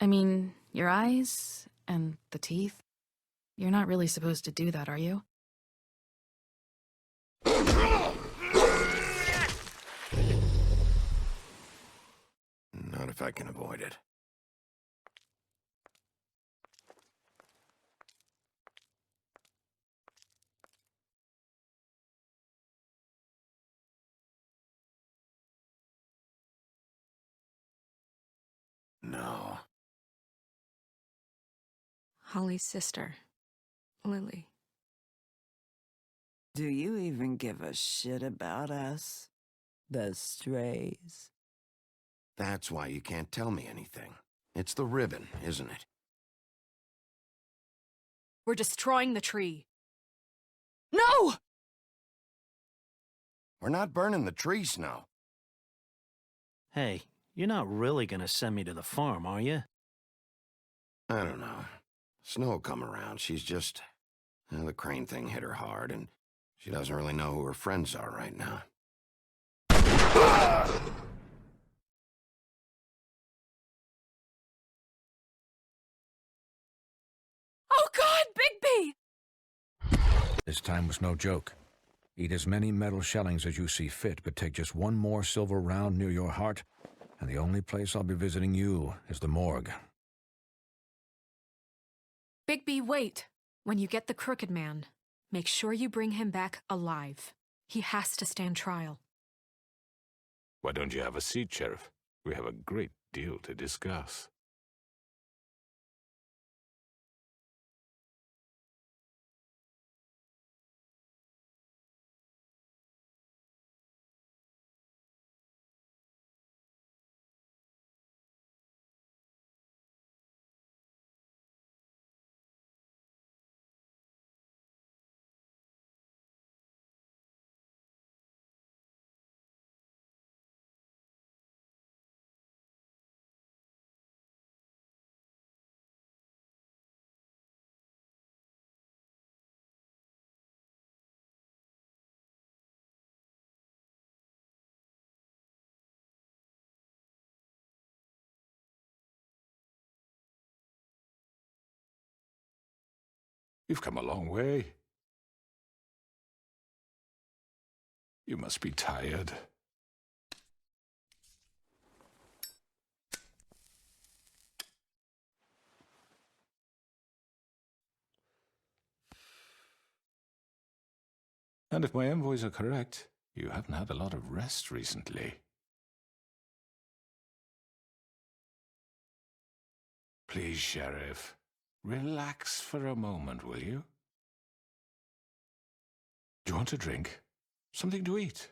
I mean, your eyes and the teeth. You're not really supposed to do that, are you? Not if I can avoid it. No. Holly's sister, Lily. Do you even give a shit about us? The strays? That's why you can't tell me anything. It's the ribbon, isn't it? We're destroying the tree. No! We're not burning the tree, Snow. Hey, you're not really gonna send me to the farm, are you? I don't know. Snow will come around. She's just... the crane thing hit her hard, and she doesn't really know who her friends are right now. Oh God, Bigby! This time was no joke. Eat as many metal shellings as you see fit, but take just one more silver round near your heart, and the only place I'll be visiting you is the morgue. Bigby, wait. When you get the Crooked Man, make sure you bring him back alive. He has to stand trial. Why don't you have a seat, Sheriff? We have a great deal to discuss. You've come a long way. You must be tired. And if my envoys are correct, you haven't had a lot of rest recently. Please, Sheriff, relax for a moment, will you? Do you want a drink? Something to eat?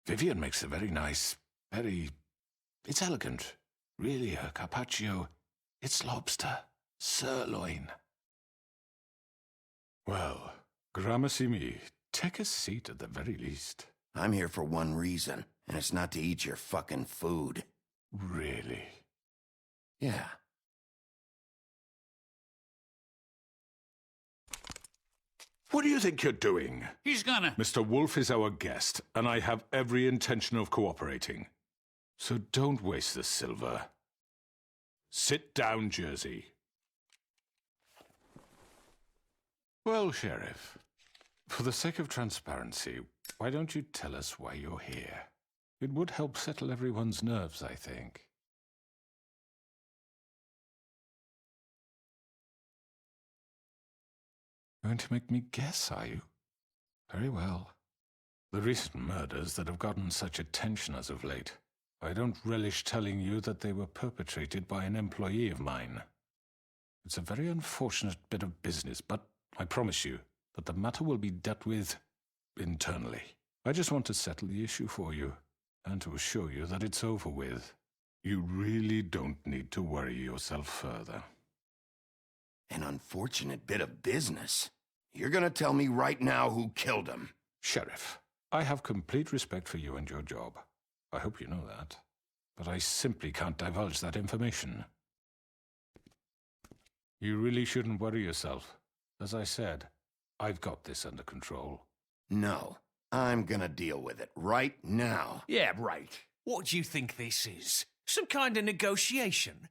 Vivian makes a very nice, it's elegant. Really, her carpaccio, it's lobster, sirloin. Well, gramercy me, take a seat at the very least. I'm here for one reason, and it's not to eat your fucking food. Really? Yeah. What do you think you're doing? He's gonna... Mr. Wolf is our guest, and I have every intention of cooperating. So don't waste the silver. Sit down, Jersey. Well, Sheriff, for the sake of transparency, why don't you tell us why you're here? It would help settle everyone's nerves, I think. Going to make me guess, are you? Very well. The recent murders that have gotten such attention as of late, I don't relish telling you that they were perpetrated by an employee of mine. It's a very unfortunate bit of business, but I promise you that the matter will be dealt with internally. I just want to settle the issue for you, and to assure you that it's over with. You really don't need to worry yourself further. An unfortunate bit of business. You're gonna tell me right now who killed him. Sheriff, I have complete respect for you and your job. I hope you know that. But I simply can't divulge that information. You really shouldn't worry yourself. As I said, I've got this under control. No, I'm gonna deal with it right now. Yeah, right. What do you think this is? Some kind of negotiation?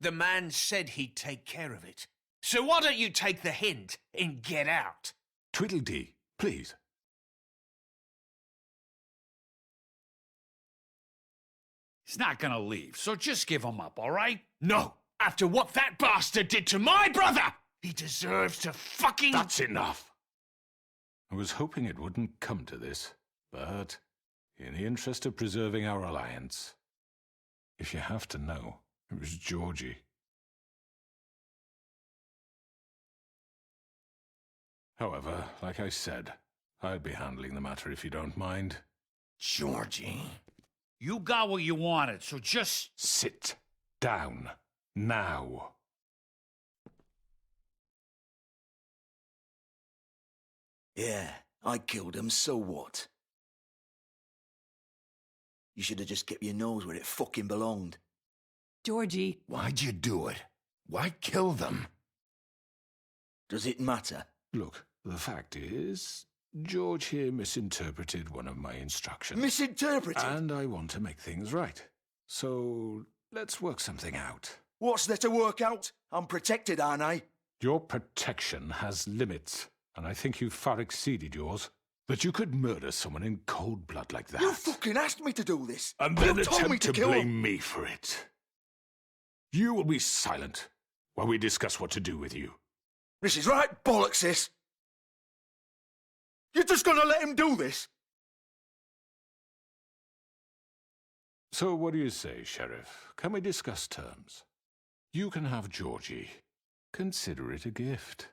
The man said he'd take care of it. So why don't you take the hint and get out? Tweedledee, please. He's not gonna leave, so just give him up, all right? No, after what that bastard did to my brother! He deserves to fucking... That's enough! I was hoping it wouldn't come to this, but in the interest of preserving our alliance, if you have to know, it was Georgie. However, like I said, I'll be handling the matter if you don't mind. Georgie. You got what you wanted, so just... Sit down. Now. Yeah, I killed him, so what? You should have just kept your nose where it fucking belonged. Georgie. Why'd you do it? Why kill them? Does it matter? Look, the fact is, George here misinterpreted one of my instructions. Misinterpreted? And I want to make things right. So, let's work something out. What's there to work out? I'm protected, aren't I? Your protection has limits, and I think you've far exceeded yours. That you could murder someone in cold blood like that. You fucking asked me to do this. And then you told me attempt to to kill blame him. me for it. You will be silent while we discuss what to do with you. This is right bollocks, this. You're just gonna let him do this? So what do you say, Sheriff? Can we discuss terms? You can have Georgie. Consider it a gift,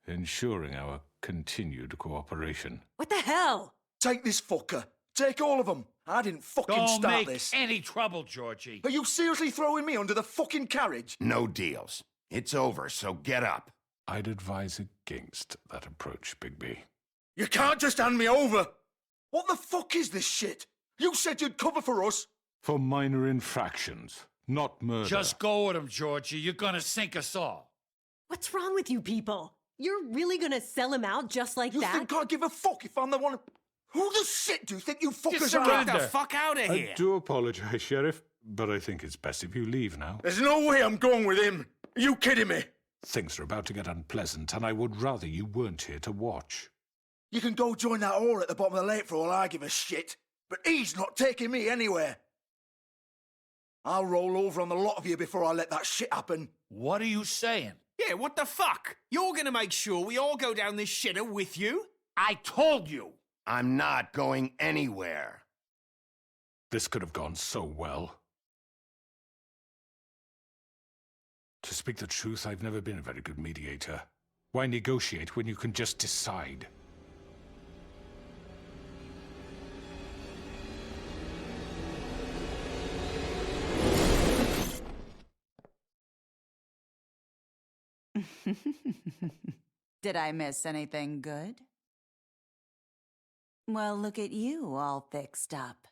ensuring our continued cooperation. What the hell? Take this fucker. Take all of them. I didn't fucking Don't start make this. any trouble, Georgie. Are you seriously throwing me under the fucking carriage? No deals. It's over, so get up. I'd advise against that approach, Bigby. You can't just hand me over. What the fuck is this shit? You said you'd cover for us. For minor infractions, not murder. Just go with him, Georgie. You're gonna sink us all. What's wrong with you people? You're really gonna sell him out just like You that? think I give a fuck if I'm the one... Who the shit do you think you fuckers are? Get the fuck out of here! I do apologize, Sheriff, but I think it's best if you leave now. There's no way I'm going with him. Are you kidding me? Things are about to get unpleasant, and I would rather you weren't here to watch. You can go join that whore at the bottom of the lake for all I give a shit. But he's not taking me anywhere. I'll roll over on the lot of you before I let that shit happen. What are you saying? Yeah, what the fuck? You're gonna make sure we all go down this shitter with you? I told you. I'm not going anywhere. This could have gone so well. To speak the truth, I've never been a very good mediator. Why negotiate when you can just decide? Did I miss anything good? Well, look at you, all fixed up.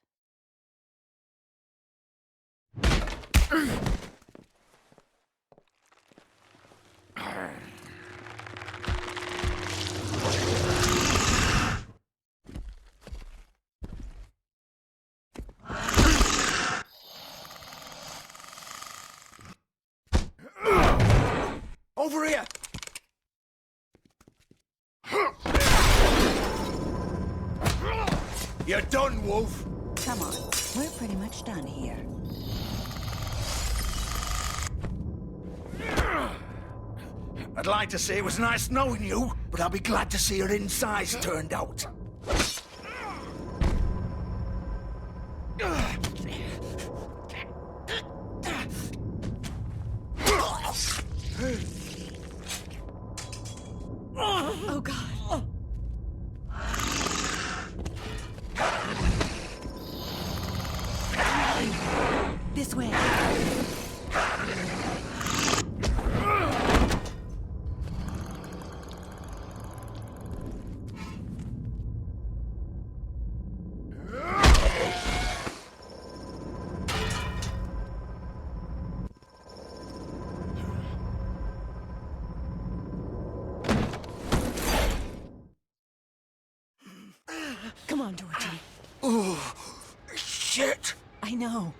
Over here! You're done, Wolf! Come on, we're pretty much done here. I'd like to say it was nice knowing you, but I'll be glad to see your insides turned out. Oh, God. This way. Come on, Georgie. Oh, shit! I know.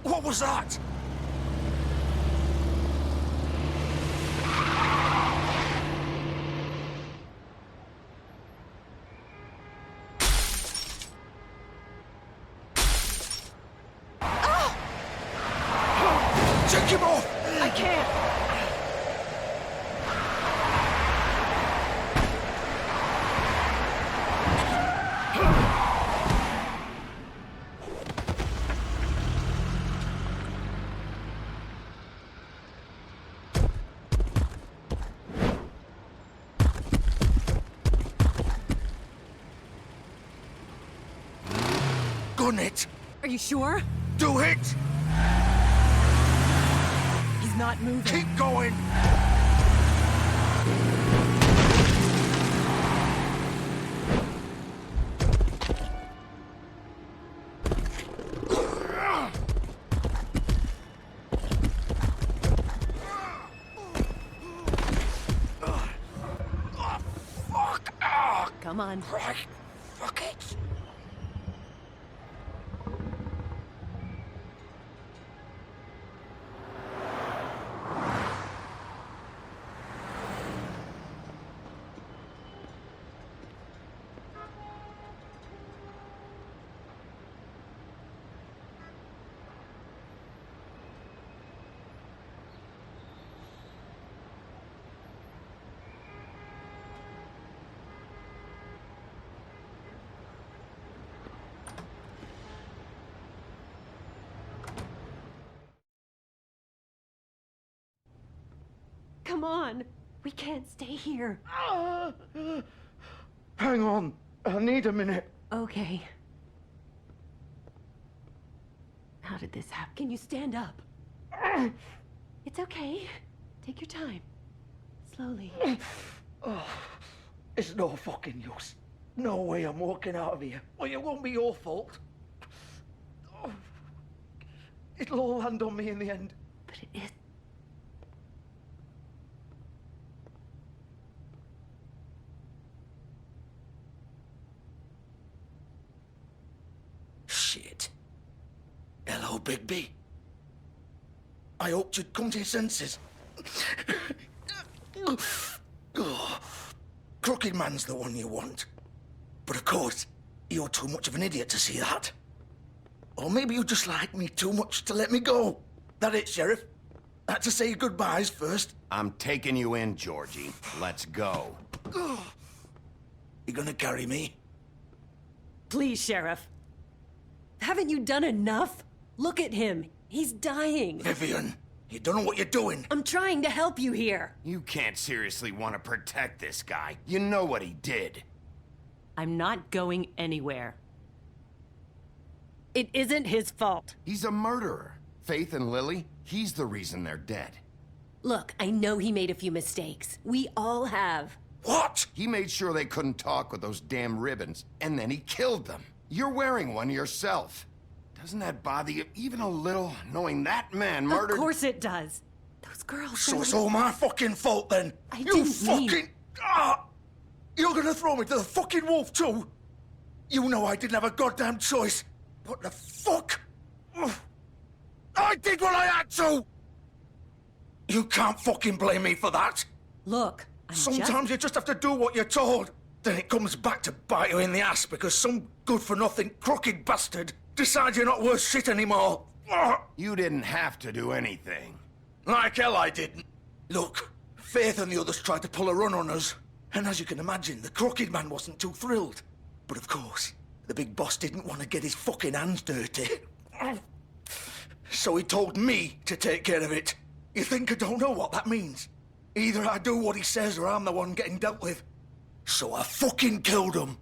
What was that? Take him off! I can't! Gun it! Are you sure? Do it! He's not moving. Keep going! Come on. Right. Fuck it. Come on. We can't stay here. Hang on. I need a minute. Okay. How did this happen? Can you stand up? It's okay. Take your time. Slowly. It's no fucking use. No way I'm walking out of here. Well, it won't be your fault. It'll all land on me in the end. But it is. Shit. Hello, Bigby. I hoped you'd come to your senses. Crooked Man's the one you want. But of course, you're too much of an idiot to see that. Or maybe you just like me too much to let me go. That it, Sheriff? Had to say goodbyes first. I'm taking you in, Georgie. Let's go. You gonna carry me? Please, Sheriff. Haven't you done enough? Look at him. He's dying. Vivian, you don't know what you're doing. I'm trying to help you here. You can't seriously want to protect this guy. You know what he did. I'm not going anywhere. It isn't his fault. He's a murderer. Faith and Lily, he's the reason they're dead. Look, I know he made a few mistakes. We all have. What? He made sure they couldn't talk with those damn ribbons, and then he killed them. You're wearing one yourself. Doesn't that bother you even a little, knowing that man murdered... Of course it does. Those girls... So it's all my fucking fault, then? I You didn't fucking... mean- You're gonna throw me to the fucking wolf, too? You know I didn't have a goddamn choice. What the fuck? I did what I had to! You can't fucking blame me for that. Look, Sometimes you just have to do what you're told. Then it comes back to bite you in the ass because some good-for-nothing crooked bastard decides you're not worth shit anymore. You didn't have to do anything. Like hell I didn't. Look, Faith and the others tried to pull a run on us. And as you can imagine, the crooked man wasn't too thrilled. But of course, the big boss didn't want to get his fucking hands dirty. So he told me to take care of it. You think I don't know what that means? Either I do what he says or I'm the one getting dealt with. So I fucking killed him.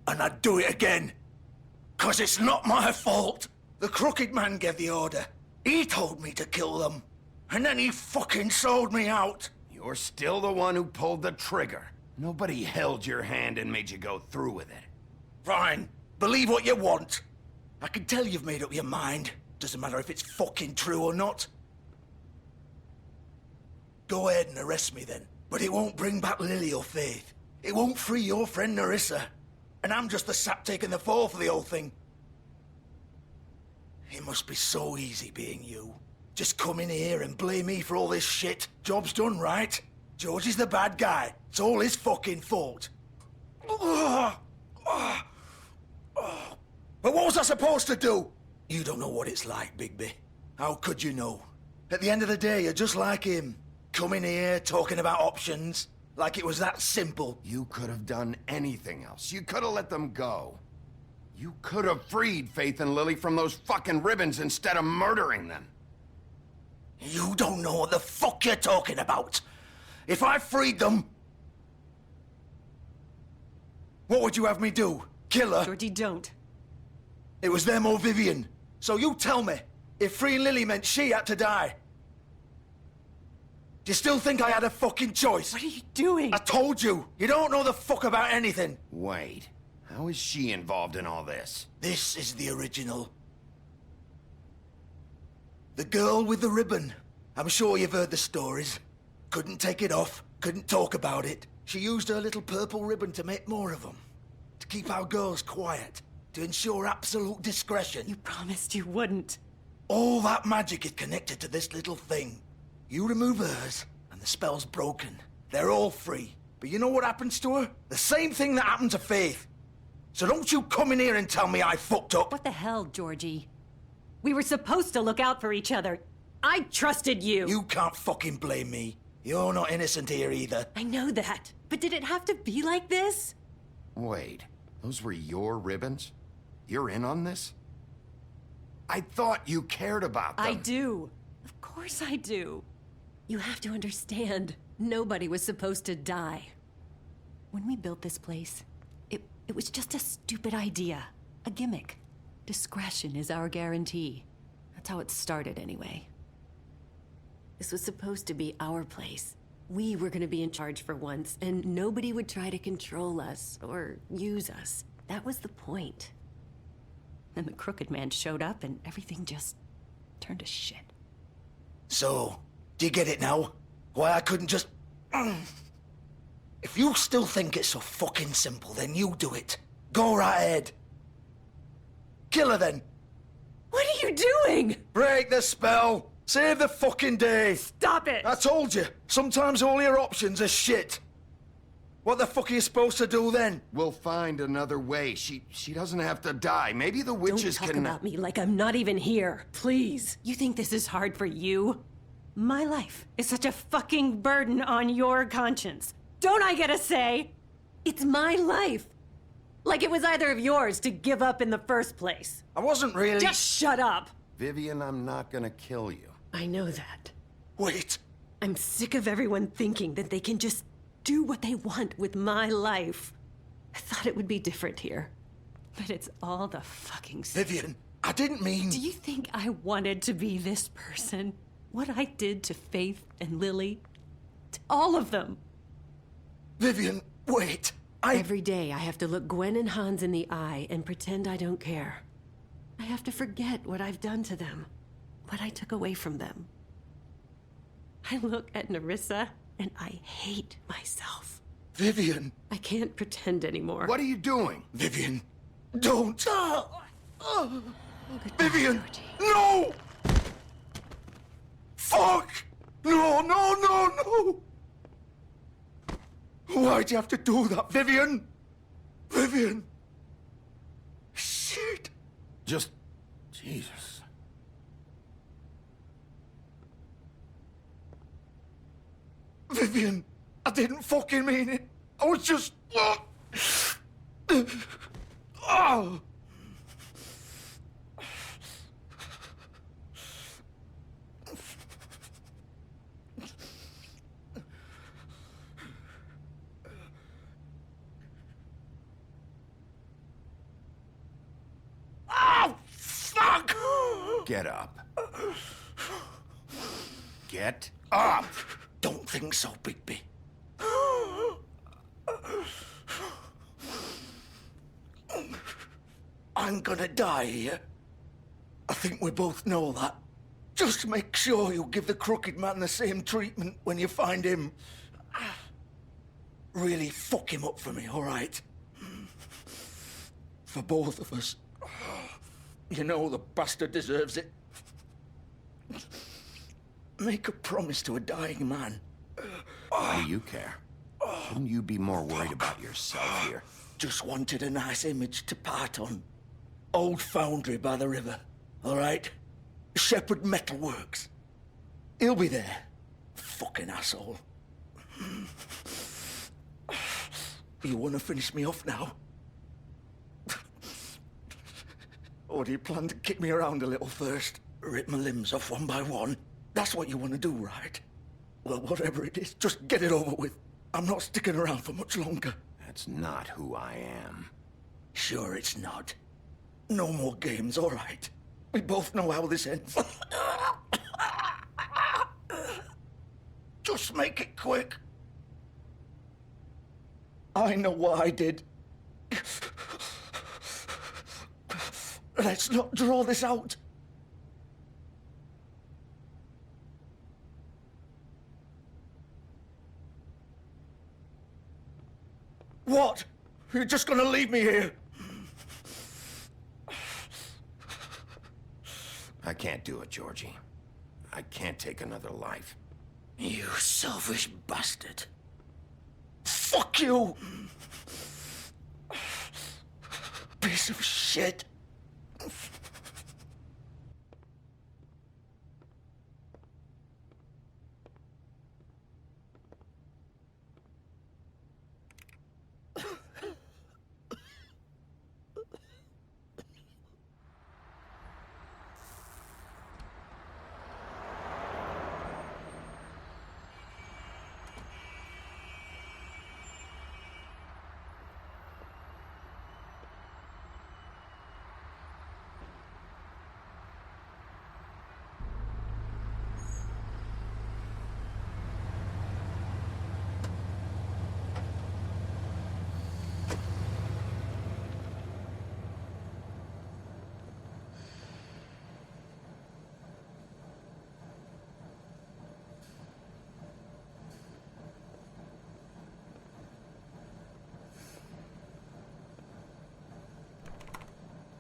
And I'd do it again. 'Cause it's not my fault. The crooked man gave the order. He told me to kill them. And then he fucking sold me out. You're still the one who pulled the trigger. Nobody held your hand and made you go through with it. Fine. Believe what you want. I can tell you've made up your mind. Doesn't matter if it's fucking true or not. Go ahead and arrest me then. But it won't bring back Lily or Faith. It won't free your friend Nerissa. And I'm just the sap taking the fall for the whole thing. It must be so easy being you. Just come in here and blame me for all this shit. Job's done, right? George is the bad guy. It's all his fucking fault. But what was I supposed to do? You don't know what it's like, Bigby. How could you know? At the end of the day, you're just like him. Coming here, talking about options, like it was that simple. You could have done anything else. You could have let them go. You could have freed Faith and Lily from those fucking ribbons instead of murdering them. You don't know what the fuck you're talking about. If I freed them... What would you have me do? Kill her? Georgie, don't. It was them or Vivian. So you tell me, if freeing Lily meant she had to die. Do you still think I had a fucking choice? What are you doing? I told you, you don't know the fuck about anything. Wait, how is she involved in all this? This is the original. The girl with the ribbon. I'm sure you've heard the stories. Couldn't take it off, couldn't talk about it. She used her little purple ribbon to make more of them. To keep our girls quiet. To ensure absolute discretion. You promised you wouldn't. All that magic is connected to this little thing. You remove hers, and the spell's broken. They're all free. But you know what happens to her? The same thing that happened to Faith. So don't you come in here and tell me I fucked up. What the hell, Georgie? We were supposed to look out for each other. I trusted you. You can't fucking blame me. You're not innocent here either. I know that. But did it have to be like this? Wait, those were your ribbons? You're in on this? I thought you cared about them. I do. Of course I do. You have to understand, nobody was supposed to die. When we built this place, it was just a stupid idea. A gimmick. Discretion is our guarantee. That's how it started anyway. This was supposed to be our place. We were gonna be in charge for once, and nobody would try to control us or use us. That was the point. Then the crooked man showed up and everything just turned to shit. So, do you get it now? Why I couldn't just... If you still think it's so fucking simple, then you do it. Go right ahead. Kill her then. What are you doing? Break the spell. Save the fucking day. Stop it! I told you, sometimes all your options are shit. What the fuck are you supposed to do then? We'll find another way. She doesn't have to die. Maybe the witches Don't talk can... about me like I'm not even here, please. You think this is hard for you? My life is such a fucking burden on your conscience. Don't I get a say? It's my life. Like it was either of yours to give up in the first place. I wasn't really... Just shut up. Vivian, I'm not gonna kill you. I know that. Wait. I'm sick of everyone thinking that they can just do what they want with my life. I thought it would be different here. But it's all the fucking same. Vivian, I didn't mean... Do you think I wanted to be this person? What I did to Faith and Lily? To all of them. Vivian, Wait, Every day I have to look Gwen and Hans in the eye and pretend I don't care. I have to forget what I've done to them, what I took away from them. I look at Nerissa and I hate myself. Vivian! I can't pretend anymore. What are you doing? Vivian, don't! Goodbye, Vivian! Georgie. No! Fuck! No, no, no, no! Why'd you have to do that, Vivian? Vivian! Shit! Just... Jesus. Vivian, I didn't fucking mean it. I was just... Oh! Oh, fuck! Get up. Get up! Don't think so, Bigby. I'm gonna die here. I think we both know that. Just make sure you give the crooked man the same treatment when you find him. Really fuck him up for me, all right? For both of us. You know the bastard deserves it. Make a promise to a dying man. Why do you care? Shouldn't you be more worried about yourself here? Just wanted a nice image to part on. Old foundry by the river, all right? Shepherd Metalworks. He'll be there. Fucking asshole. You want to finish me off now? Or do you plan to kick me around a little first? Rip my limbs off one by one? That's what you want to do, right? Well, whatever it is, just get it over with. I'm not sticking around for much longer. That's not who I am. Sure it's not. No more games, all right? We both know how this ends. Just make it quick. I know what I did. Let's not draw this out. What? You're just gonna leave me here? I can't do it, Georgie. I can't take another life. You selfish bastard. Fuck you! Piece of shit.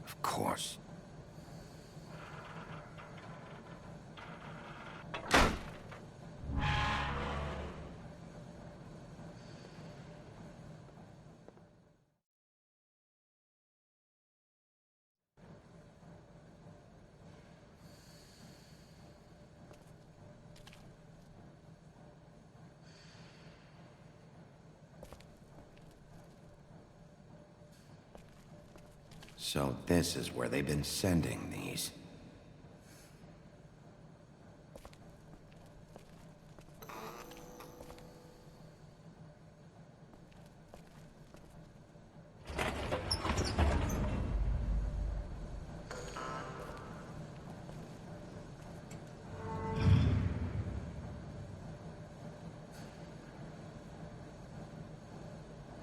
Of course. So this is where they've been sending these.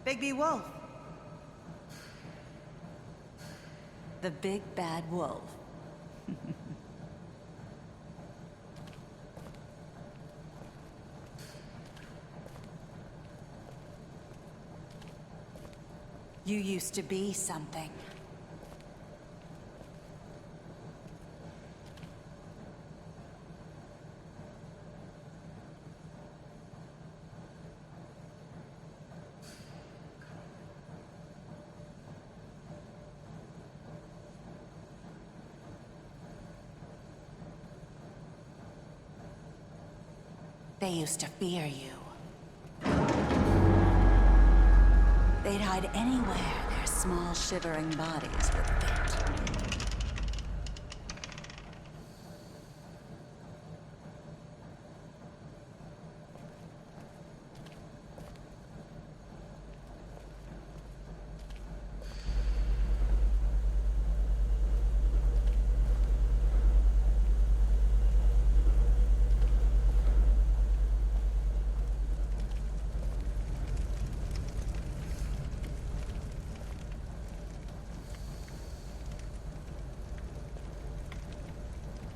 Big Wolf. The big bad wolf. You used to be something. They used to fear you. They'd hide anywhere their small, shivering bodies would fit.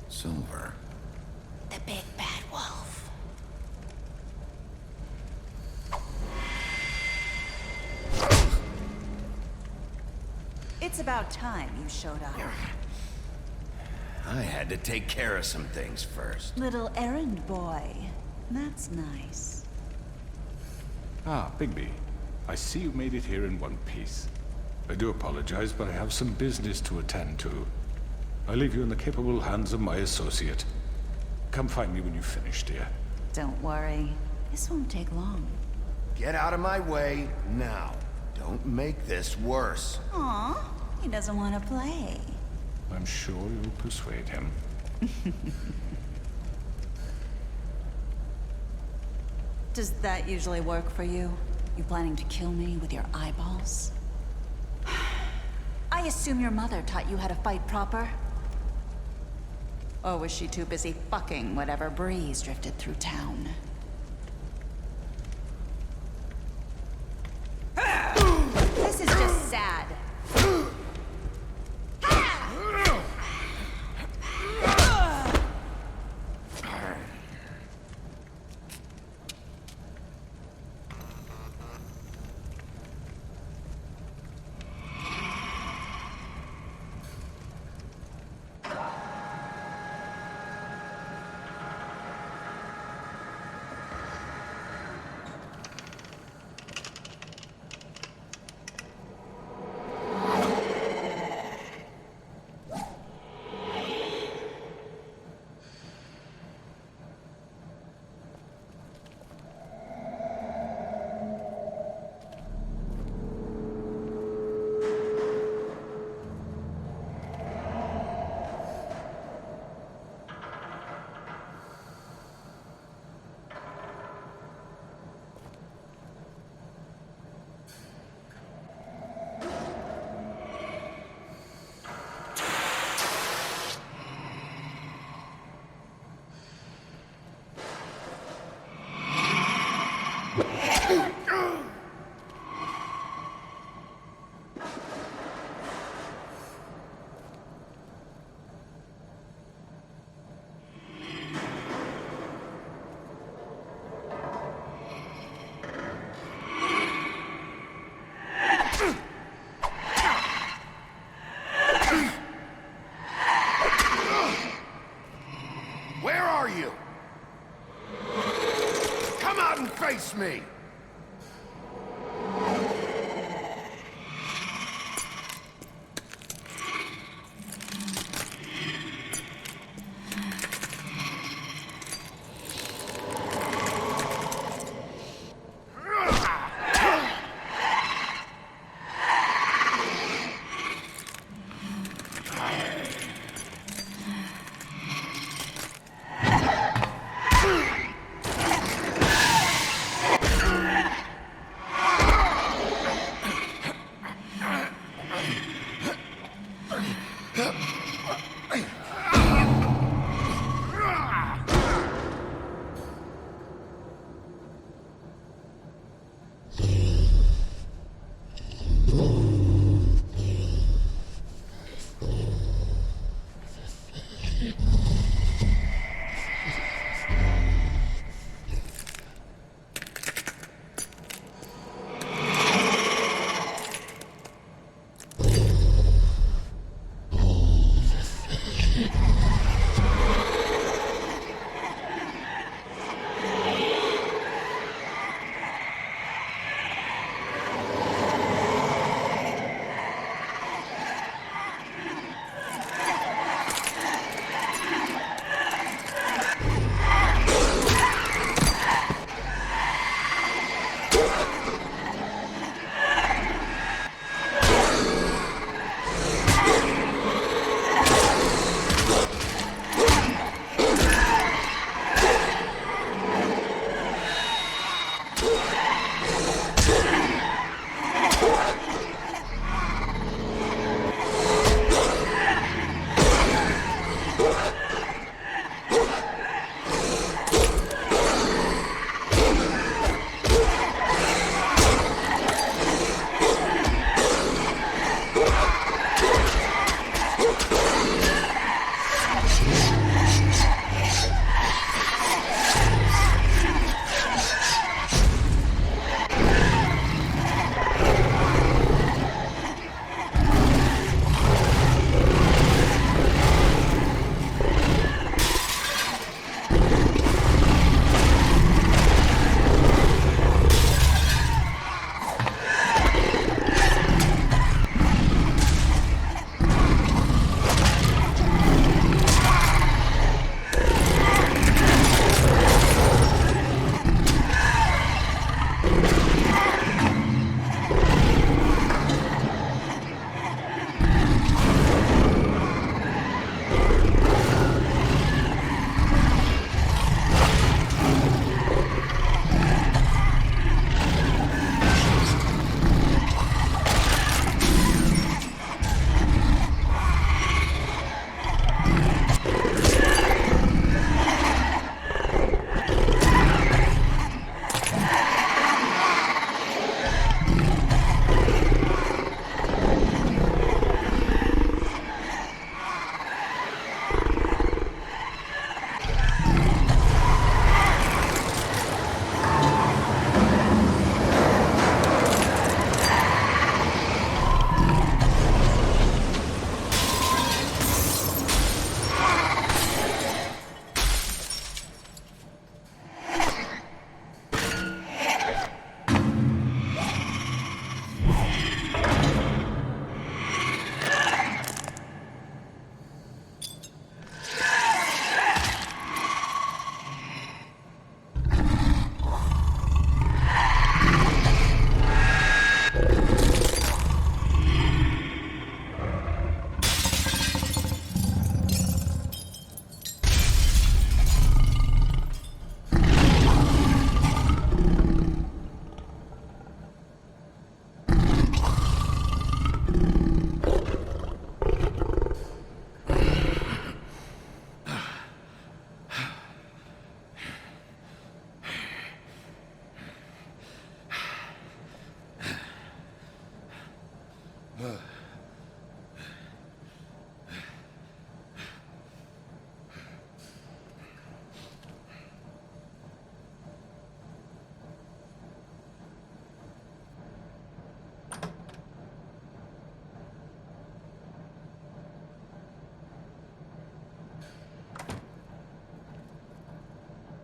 Silver. The big bad wolf. It's about time you showed up. I had to take care of some things first. Little errand boy. That's nice. Ah, Bigby. I see you made it here in one piece. I do apologize, but I have some business to attend to. I leave you in the capable hands of my associate. Come find me when you finish, dear. Don't worry. This won't take long. Get out of my way now. Don't make this worse. Aw, he doesn't want to play. I'm sure you'll persuade him. Does that usually work for you? You planning to kill me with your eyeballs? I assume your mother taught you how to fight proper? Or was she too busy fucking whatever breeze drifted through town? This is just sad.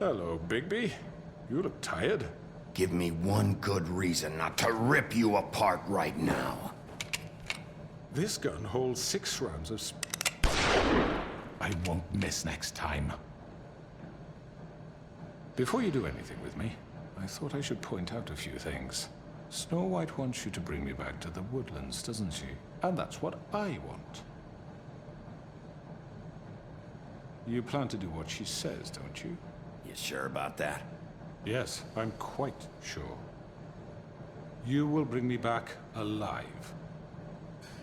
Hello, Bigby. You look tired. Give me one good reason not to rip you apart right now. This gun holds 6 rounds of I won't miss next time. Before you do anything with me, I thought I should point out a few things. Snow White wants you to bring me back to the woodlands, doesn't she? And that's what I want. You plan to do what she says, don't you? You sure about that? Yes, I'm quite sure. You will bring me back alive.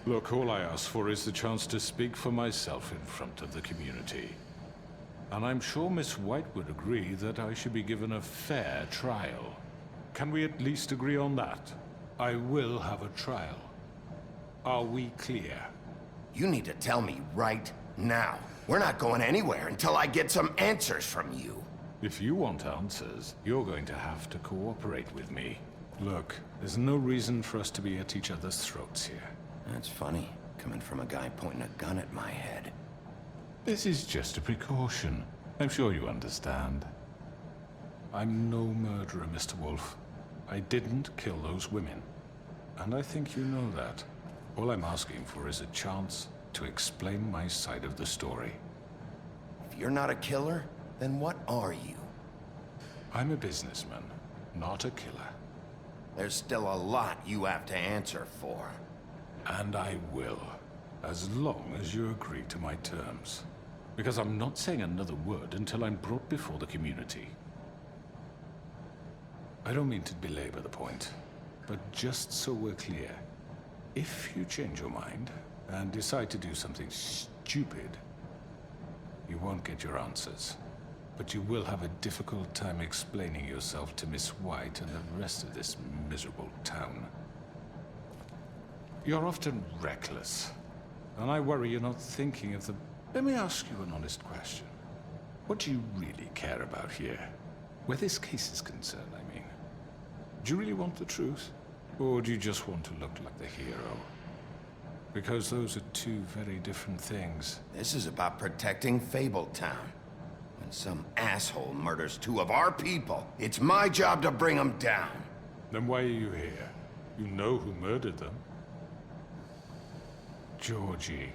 Look, all I ask for is the chance to speak for myself in front of the community. And I'm sure Miss White would agree that I should be given a fair trial. Can we at least agree on that? I will have a trial. Are we clear? You need to tell me right now. We're not going anywhere until I get some answers from you. If you want answers, you're going to have to cooperate with me. Look, there's no reason for us to be at each other's throats here. That's funny, coming from a guy pointing a gun at my head. This is just a precaution. I'm sure you understand. I'm no murderer, Mr. Wolf. I didn't kill those women. And I think you know that. All I'm asking for is a chance to explain my side of the story. If you're not a killer, then what are you? I'm a businessman, not a killer. There's still a lot you have to answer for. And I will, as long as you agree to my terms. Because I'm not saying another word until I'm brought before the community. I don't mean to belabor the point, but just so we're clear, if you change your mind and decide to do something stupid, you won't get your answers. But you will have a difficult time explaining yourself to Miss White and the rest of this miserable town. You're often reckless, and I worry you're not thinking of the... Let me ask you an honest question. What do you really care about here? Where this case is concerned, I mean. Do you really want the truth? Or do you just want to look like the hero? Because those are two very different things. This is about protecting Fabletown. When some asshole murders 2 of our people, it's my job to bring them down. Then why are you here? You know who murdered them. Georgie.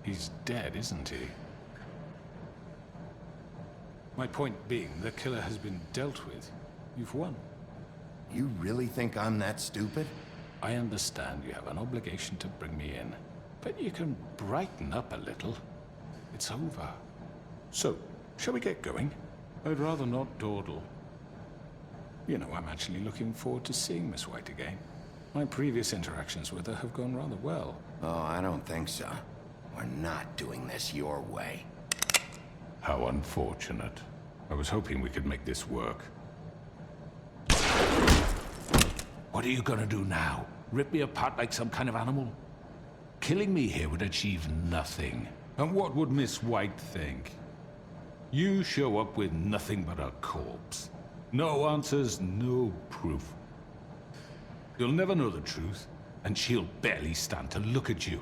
He's dead, isn't he? My point being, the killer has been dealt with. You've won. You really think I'm that stupid? I understand you have an obligation to bring me in, but you can brighten up a little. It's over. So, shall we get going? I'd rather not dawdle. You know, I'm actually looking forward to seeing Miss White again. My previous interactions with her have gone rather well. Oh, I don't think so. We're not doing this your way. How unfortunate. I was hoping we could make this work. What are you gonna do now? Rip me apart like some kind of animal? Killing me here would achieve nothing. And what would Miss White think? You show up with nothing but a corpse. No answers, no proof. You'll never know the truth, and she'll barely stand to look at you.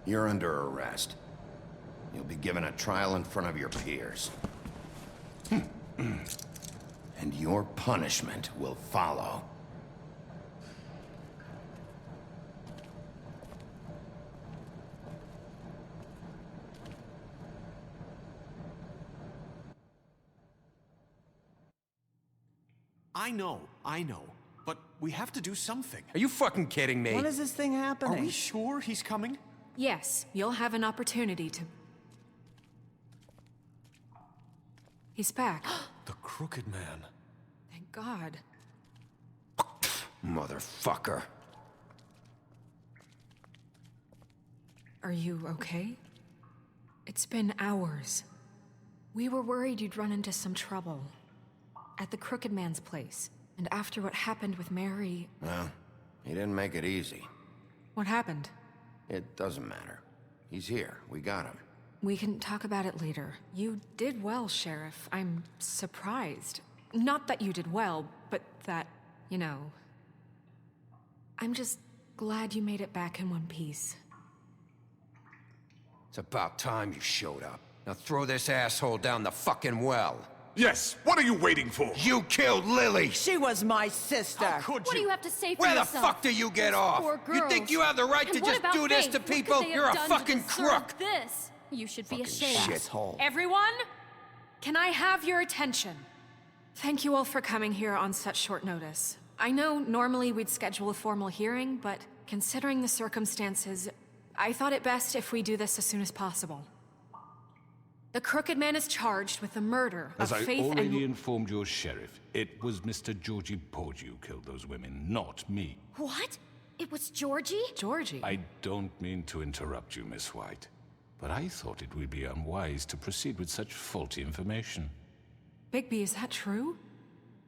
You're under arrest. You'll be given a trial in front of your peers. And your punishment will follow. I know. But we have to do something. Are you fucking kidding me? When is this thing happening? Are we sure he's coming? Yes, you'll have an opportunity to... He's back. The Crooked Man. Thank God. Motherfucker. Are you okay? It's been hours. We were worried you'd run into some trouble. At the Crooked Man's place. And after what happened with Mary... Well, he didn't make it easy. What happened? It doesn't matter. He's here. We got him. We can talk about it later. You did well, Sheriff. I'm surprised. Not that you did well, but that, you know... I'm just glad you made it back in one piece. It's about time you showed up. Now throw this asshole down the fucking well. Yes, what are you waiting for? You killed Lily! She was my sister. How could What do you have to say for Where yourself? the fuck do you get off? Poor You think girls. you have the right And to what just about do this Faith? to What could people? they You're have a done to fucking deserve crook! This. You should be ashamed. Shithole. Everyone? Can I have your attention? Thank you all for coming here on such short notice. I know normally we'd schedule a formal hearing, but considering the circumstances, I thought it best if we do this as soon as possible. The Crooked Man is charged with the murder As of I Faith already and... informed your sheriff, it was Mr. Georgie Porgy who killed those women, not me. What? It was Georgie? Georgie? I don't mean to interrupt you, Miss White, but I thought it would be unwise to proceed with such faulty information. Bigby, is that true?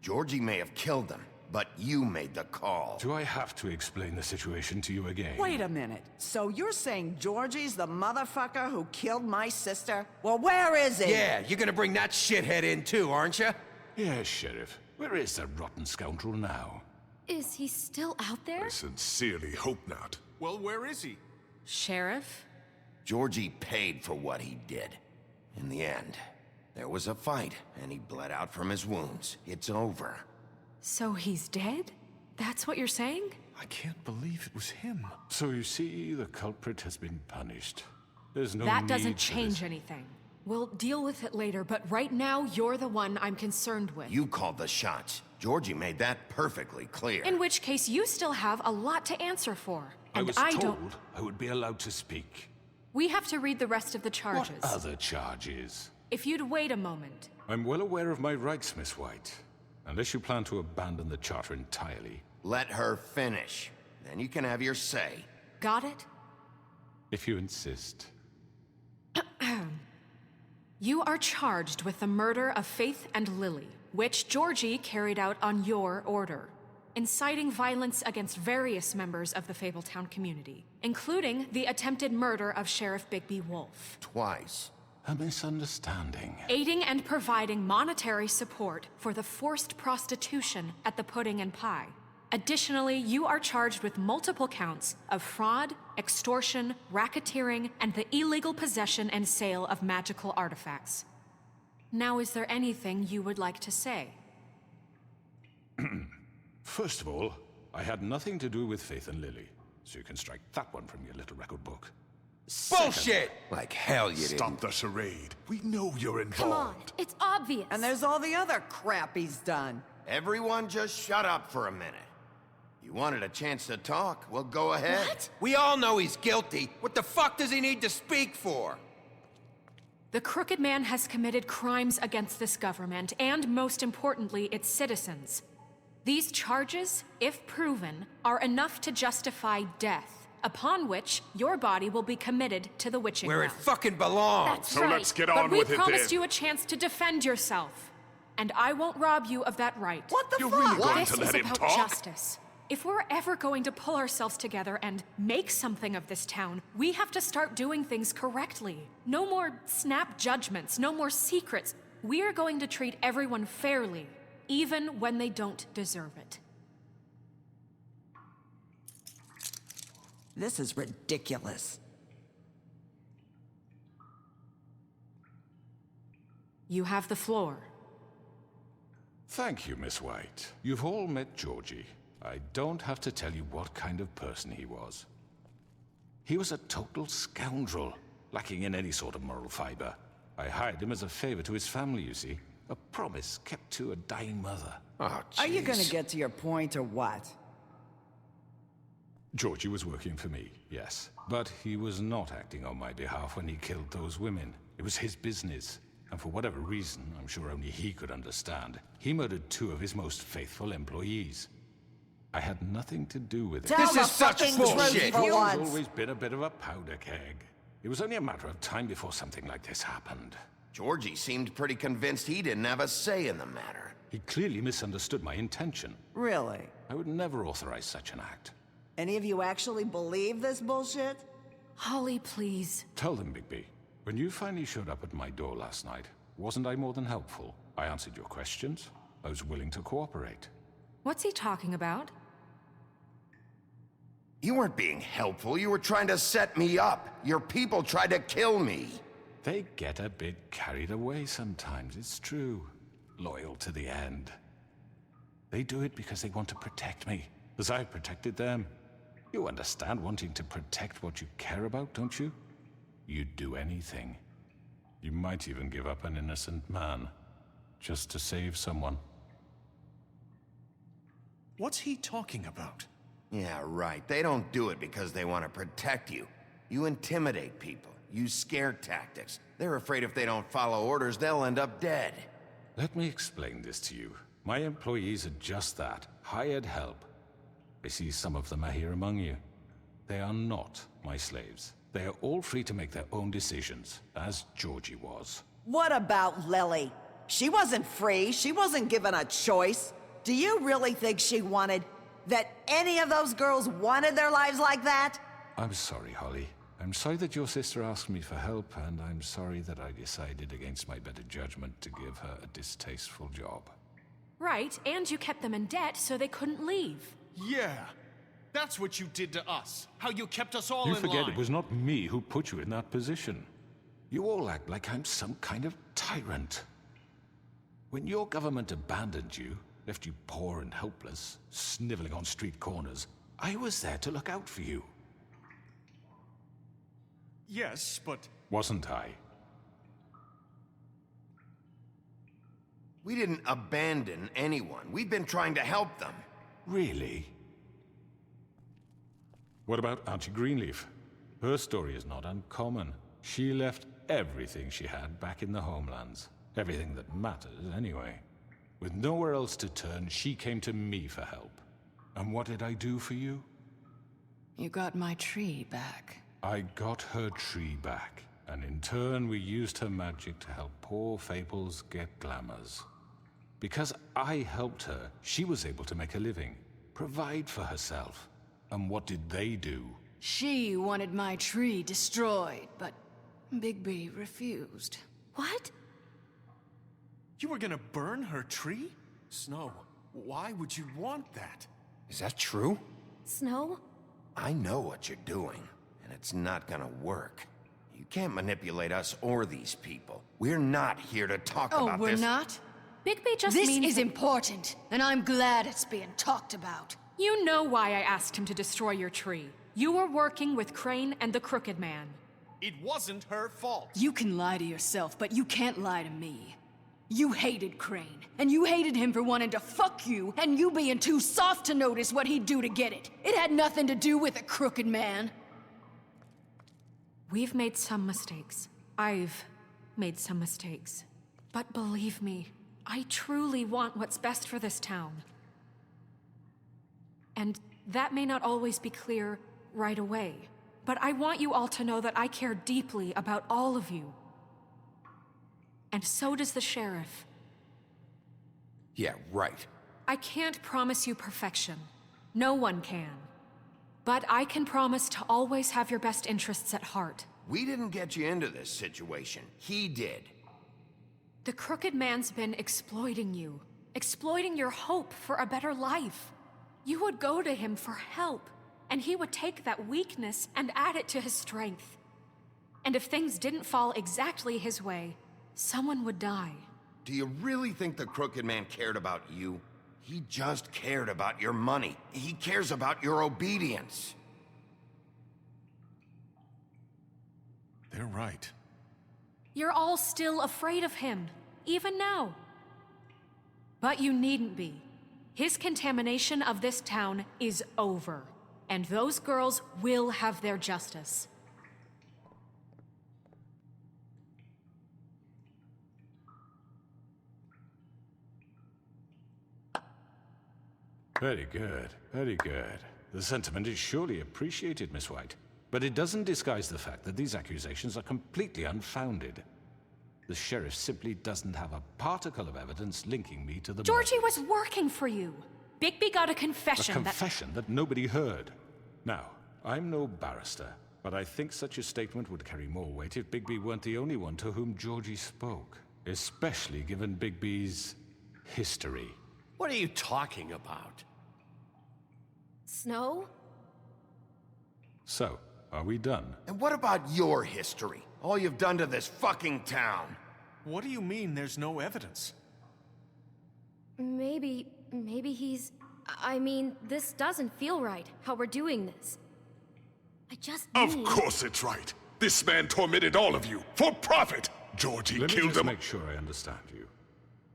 Georgie may have killed them, but you made the call. Do I have to explain the situation to you again? Wait a minute. So you're saying Georgie's the motherfucker who killed my sister? Well, where is he? Yeah, you're gonna bring that shithead in too, aren't you? Yes, Sheriff. Where is that rotten scoundrel now? Is he still out there? I sincerely hope not. Well, where is he? Sheriff? Georgie paid for what he did. In the end, there was a fight, and he bled out from his wounds. It's over. So he's dead? That's what you're saying? I can't believe it was him. So you see, the culprit has been punished. There's no That need doesn't for change this. anything. We'll deal with it later, but right now, you're the one I'm concerned with. You called the shots. Georgie made that perfectly clear. In which case, you still have a lot to answer for. I And was I told don't... I would be allowed to speak. We have to read the rest of the charges. What other charges? If you'd wait a moment. I'm well aware of my rights, Miss White. Unless you plan to abandon the charter entirely. Let her finish. Then you can have your say. Got it? If you insist. You are charged with the murder of Faith and Lily, which Georgie carried out on your order, inciting violence against various members of the Fabletown community, including the attempted murder of Sheriff Bigby Wolf. Twice. A misunderstanding. Aiding and providing monetary support for the forced prostitution at the Pudding and Pie. Additionally, you are charged with multiple counts of fraud, extortion, racketeering, and the illegal possession and sale of magical artifacts. Now, is there anything you would like to say? First of all, I had nothing to do with Faith and Lily, so you can strike that one from your little record book. Bullshit! Like hell you didn't. Stop the charade. We know you're involved. Come on, it's obvious. And there's all the other crap he's done. Everyone just shut up for a minute. You wanted a chance to talk? Well, go ahead. What? We all know he's guilty. What the fuck does he need to speak for? The Crooked Man has committed crimes against this government, and most importantly, its citizens. These charges, if proven, are enough to justify death, upon which your body will be committed to the witching Where it well. fucking belongs. That's So right. let's get but on with we it promised then. you a chance to defend yourself, and I won't rob you of that right. What the You're fuck? really going This to is let him about talk? justice. If we're ever going to pull ourselves together and make something of this town, we have to start doing things correctly. No more snap judgments, no more secrets. We are going to treat everyone fairly, even when they don't deserve it. This is ridiculous. You have the floor. Thank you, Miss White. You've all met Georgie. I don't have to tell you what kind of person he was. He was a total scoundrel, lacking in any sort of moral fiber. I hired him as a favor to his family, you see. A promise kept to a dying mother. Oh, Are you jeez. gonna get to your point or what? Georgie was working for me, yes. But he was not acting on my behalf when he killed those women. It was his business. And for whatever reason, I'm sure only he could understand, he murdered 2 of his most faithful employees. I had nothing to do with it. Tell the fucking truth bullshit. for He's once. always been a bit of a powder keg. It was only a matter of time before something like this happened. Georgie seemed pretty convinced he didn't have a say in the matter. He clearly misunderstood my intention. Really? I would never authorize such an act. Any of you actually believe this bullshit? Holly, please. Tell them, Bigby. When you finally showed up at my door last night, wasn't I more than helpful? I answered your questions. I was willing to cooperate. What's he talking about? You weren't being helpful. You were trying to set me up. Your people tried to kill me. They get a bit carried away sometimes, it's true. Loyal to the end. They do it because they want to protect me, as I've protected them. You understand wanting to protect what you care about, don't you? You'd do anything. You might even give up an innocent man, just to save someone. What's he talking about? Yeah, right. They don't do it because they want to protect you. You intimidate people, use scare tactics. They're afraid if they don't follow orders, they'll end up dead. Let me explain this to you. My employees are just that, hired help. I see some of them are here among you. They are not my slaves. They are all free to make their own decisions, as Georgie was. What about Lily? She wasn't free. She wasn't given a choice. Do you really think she wanted... that any of those girls wanted their lives like that? I'm sorry, Holly. I'm sorry that your sister asked me for help, and I'm sorry that I decided against my better judgment to give her a distasteful job. Right, and you kept them in debt so they couldn't leave. Yeah. That's what you did to us. How you kept us all in line. You forget it was not me who put you in that position. You all act like I'm some kind of tyrant. When your government abandoned you, left you poor and helpless, sniveling on street corners, I was there to look out for you. Yes, but... Wasn't I? We didn't abandon anyone. We've been trying to help them. Really? What about Auntie Greenleaf? Her story is not uncommon. She left everything she had back in the homelands. Everything that matters, anyway. With nowhere else to turn, she came to me for help. And what did I do for you? You got my tree back. I got her tree back, and in turn we used her magic to help poor Fables get glamours. Because I helped her, she was able to make a living, provide for herself. And what did they do? She wanted my tree destroyed, but Bigby refused. What? You were gonna burn her tree? Snow, why would you want that? Is that true? Snow? I know what you're doing, and it's not gonna work. You can't manipulate us or these people. We're not here to talk about this. Oh, we're not? Bigby just This means... is important, and I'm glad it's being talked about. You know why I asked him to destroy your tree. You were working with Crane and the Crooked Man. It wasn't her fault. You can lie to yourself, but you can't lie to me. You hated Crane, and you hated him for wanting to fuck you, and you being too soft to notice what he'd do to get it. It had nothing to do with a Crooked Man. We've made some mistakes. I've made some mistakes. But believe me, I truly want what's best for this town. And that may not always be clear right away, but I want you all to know that I care deeply about all of you. And so does the sheriff. Yeah, right. I can't promise you perfection. No one can. But I can promise to always have your best interests at heart. We didn't get you into this situation. He did. The Crooked Man's been exploiting you. Exploiting your hope for a better life. You would go to him for help, and he would take that weakness and add it to his strength. And if things didn't fall exactly his way, someone would die. Do you really think the Crooked Man cared about you? He just cared about your money. He cares about your obedience. They're right. You're all still afraid of him, even now. But you needn't be. His contamination of this town is over, and those girls will have their justice. Very good, very good. The sentiment is surely appreciated, Miss White. But it doesn't disguise the fact that these accusations are completely unfounded. the sheriff simply doesn't have a particle of evidence linking me to the Georgie murders. was working for you. Bigby got a confession A confession that nobody heard. Now, I'm no barrister, but I think such a statement would carry more weight if Bigby weren't the only one to whom Georgie spoke, especially given Bigby's history. What are you talking about? Snow? So, are we done? And what about your history? All you've done to this fucking town? What do you mean there's no evidence? Maybe he's... I mean, this doesn't feel right, how we're doing this. I just Of need... course it's right. This man tormented all of you for profit. Georgie Let me killed just them. make sure I understand you.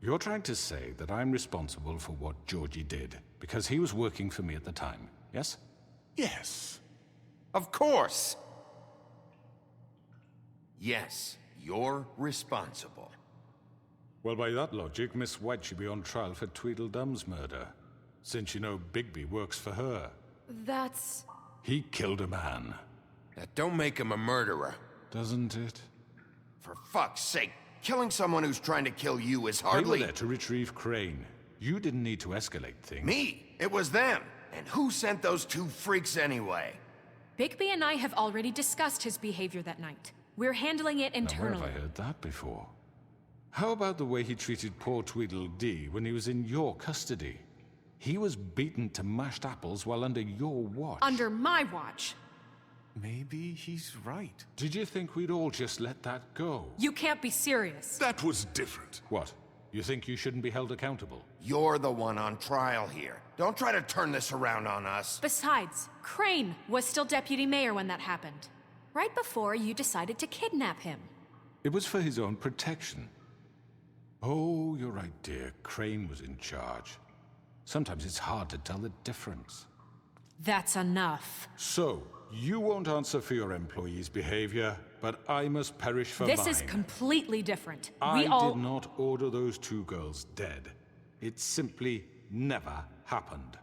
You're trying to say that I'm responsible for what Georgie did because he was working for me at the time, yes? Yes. Of course. Yes, you're responsible. Well, by that logic, Miss White should be on trial for Tweedledum's murder, since you know Bigby works for her. That's... He killed a man. That don't make him a murderer. Doesn't it? For fuck's sake, killing someone who's trying to kill you is They hardly... were there to retrieve Crane. You didn't need to escalate things. Me? It was them. And who sent those two freaks anyway? Bigby and I have already discussed his behavior that night. We're handling it Now, internally. where have I heard that before? How about the way he treated poor Tweedledee when he was in your custody? He was beaten to mashed apples while under your watch. Under my watch. Maybe he's right. Did you think we'd all just let that go? You can't be serious. That was different. What? You think you shouldn't be held accountable? You're the one on trial here. Don't try to turn this around on us. Besides, Crane was still deputy mayor when that happened. Right before you decided to kidnap him. It was for his own protection. Oh, you're right, dear. Crane was in charge. Sometimes it's hard to tell the difference. That's enough. So, you won't answer for your employees' behavior, but I must perish for mine. This is completely different. I did not order those two girls dead. It simply never happened.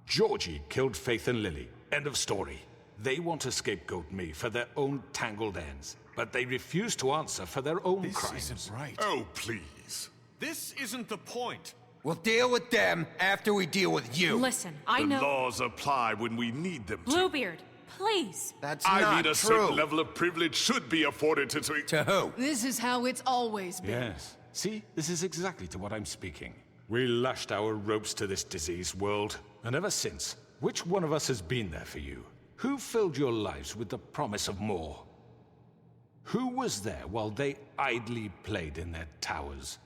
Georgie killed Faith and Lily. End of story. They want to scapegoat me for their own tangled ends, but they refuse to answer for their own crimes. This isn't right. Oh, please. This isn't the point. We'll deal with them after we deal with you. Listen, I The know... laws apply when we need them to. Bluebeard, please. That's I not mean, a true. certain level of privilege should be afforded to... To who? This is how it's always been. Yes. See, this is exactly to what I'm speaking. We lashed our ropes to this diseased world, and ever since, which one of us has been there for you? Who filled your lives with the promise of more? Who was there while they idly played in their towers,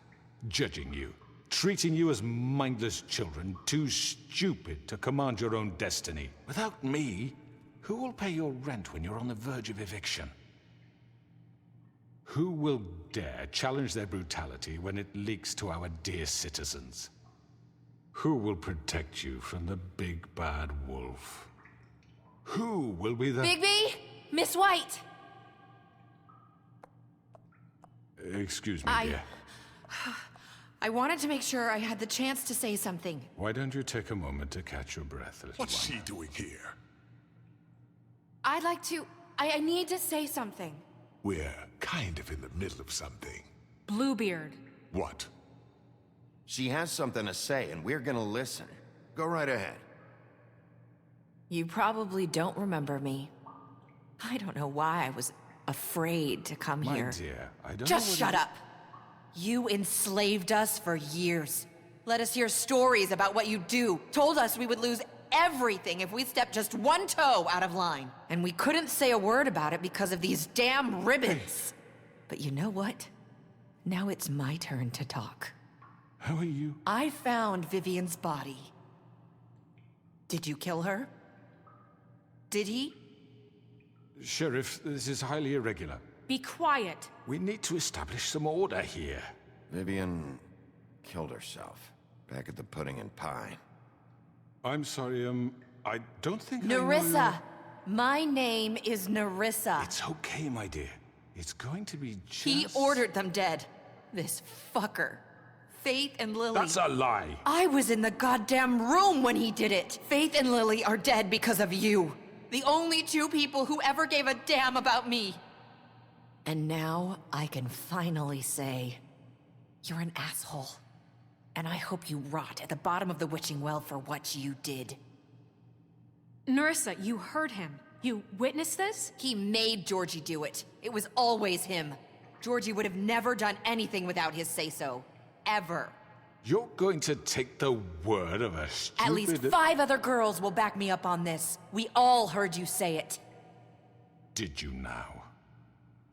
judging you, treating you as mindless children, too stupid to command your own destiny? Without me, who will pay your rent when you're on the verge of eviction? Who will dare challenge their brutality when it leaks to our dear citizens? Who will protect you from the big bad wolf? Who will be the... Bigby? Miss White! Excuse me, dear. I wanted to make sure I had the chance to say something. Why don't you take a moment to catch your breath, little What's one? she doing here? I'd like to... I need to say something. We're kind of in the middle of something. Bluebeard. What? She has something to say, and we're gonna listen. Go right ahead. You probably don't remember me. I don't know why I was afraid to come My here. dear, I don't Just know what shut it- up. You enslaved us for years. Let us hear stories about what you do. Told us we would lose everything if we stepped just one toe out of line. And we couldn't say a word about it because of these damn ribbons. But you know what? Now it's my turn to talk. How are you? I found Vivian's body. Did you kill her? Did he? Sheriff, this is highly irregular. Be quiet. We need to establish some order here. Vivian killed herself back at the Pudding and Pie. I'm sorry, I don't think I know Nerissa! you- My name is Nerissa. It's okay, my dear. It's going to be just... He ordered them dead. This fucker. Faith and Lily. That's a lie. I was in the goddamn room when he did it. Faith and Lily are dead because of you. The only two people who ever gave a damn about me. And now I can finally say, you're an asshole. And I hope you rot at the bottom of the witching well for what you did. Nerissa, you heard him. You witnessed this? He made Georgie do it. It was always him. Georgie would have never done anything without his say-so. Ever. You're going to take the word of a stupid... At least 5 other girls will back me up on this. We all heard you say it. Did you now?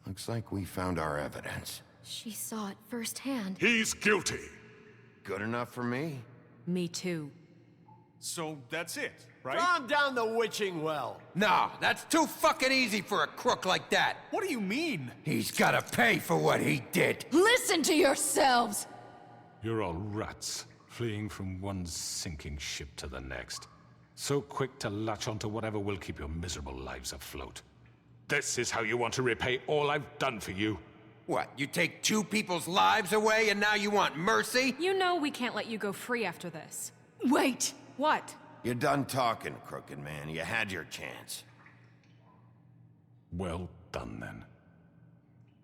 Looks like we found our evidence. She saw it firsthand. He's guilty. Good enough for me? Me too. So that's it, right? Calm down the witching well. Nah, that's too fucking easy for a crook like that. What do you mean? He's gotta pay for what he did. Listen to yourselves! You're all rats, fleeing from one sinking ship to the next. So quick to latch onto whatever will keep your miserable lives afloat. This is how you want to repay all I've done for you? What, you take 2 people's lives away and now you want mercy? You know we can't let you go free after this. Wait! What? You're done talking, crooked man. You had your chance. Well done, then.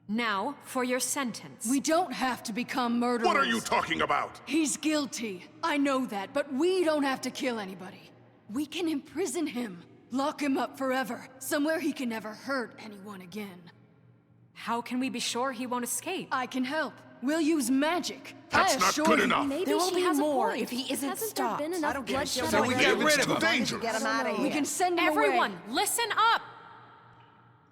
Now, for your sentence. We don't have to become murderers. What are you talking about? He's guilty. I know that, but we don't have to kill anybody. We can imprison him. Lock him up forever. Somewhere he can never hurt anyone again. How can we be sure he won't escape? I can help. We'll use magic. That's not good enough. Maybe there will she be has more a point. if he isn't Hasn't stopped. there been enough bloodshed So we get already? rid of him. Dangerous. Get him out of here. We can send him Everyone, away. listen up!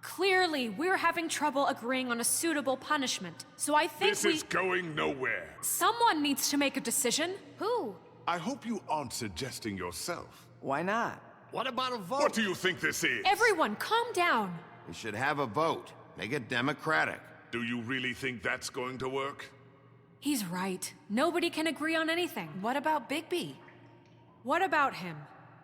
Clearly, we're having trouble agreeing on a suitable punishment. So I think This is going nowhere. someone needs to make a decision. Who? I hope you aren't suggesting yourself. Why not? What about a vote? What do you think this is? Everyone, calm down. We should have a vote. Make it democratic. Do you really think that's going to work? He's right. Nobody can agree on anything. What about Bigby? What about him?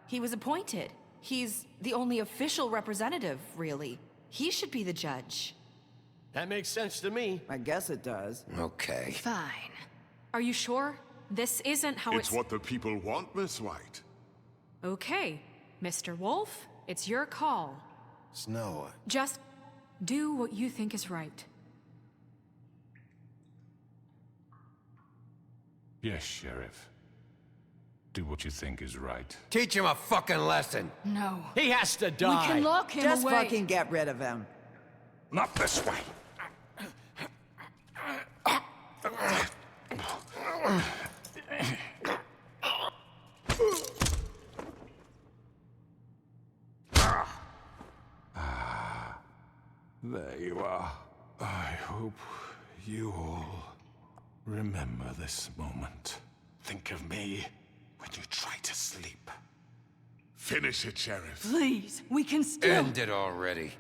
He was appointed. He's the only official representative, really. He should be the judge. That makes sense to me. I guess it does. Okay. Fine. Are you sure? This isn't how It's what the people want, Miss White. Okay, Mr. Wolf, it's your call. Snow. Just do what you think is right. Yes, Sheriff. Do what you think is right. Teach him a fucking lesson. No. He has to We die. can lock him Just away. fucking get rid of him. Not this way. There you are. I hope you all remember this moment. Think of me when you try to sleep. Finish it, Sheriff. Please, we can still... End it already.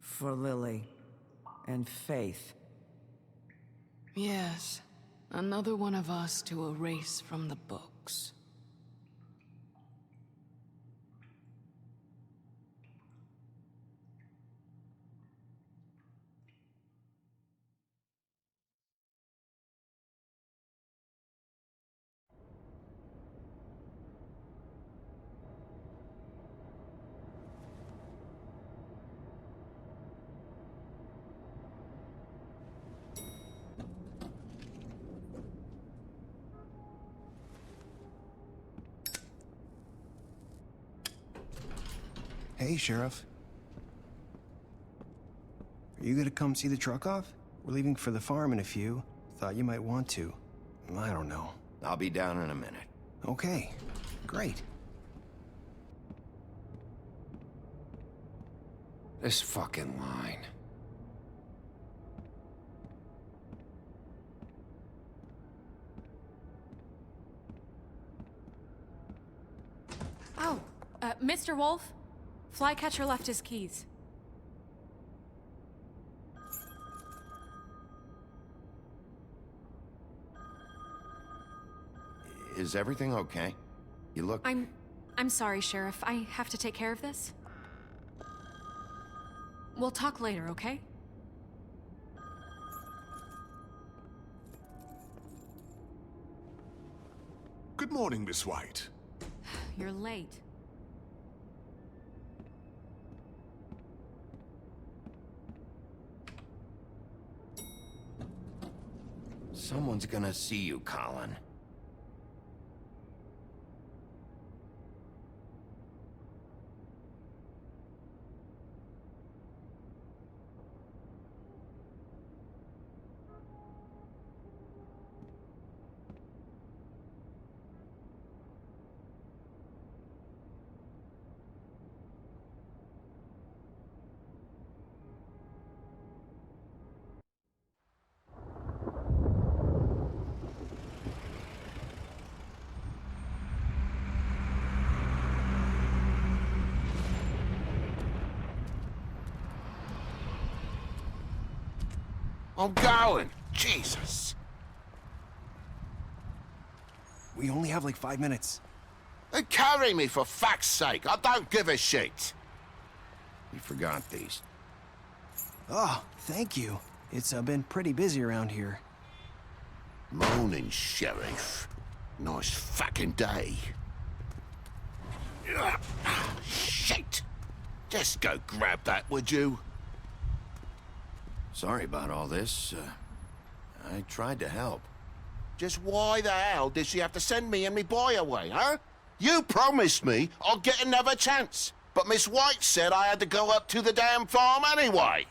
For Lily. And Faith. Yes. Another one of us to erase from the books. Hey, Sheriff. Are you gonna come see the truck off? We're leaving for the farm in a few. Thought you might want to. I don't know. I'll be down in a minute. Okay, great. This fucking line. Oh, Mr. Wolf, Flycatcher left his keys. Is everything okay? You look... I'm sorry, Sheriff. I have to take care of this. We'll talk later, okay? Good morning, Miss White. You're late. Someone's gonna see you, Colin. I'm going! Jesus! We only have like 5 minutes. Then carry me, for fuck's sake! I don't give a shit! You forgot these. Oh, thank you. It's been pretty busy around here. Morning, Sheriff. Nice fucking day. Ugh, shit! Just go grab that, would you? Sorry about all this. I tried to help. Just why the hell did she have to send me and me boy away, huh? You promised me I'll get another chance, but Miss White said I had to go up to the damn farm anyway.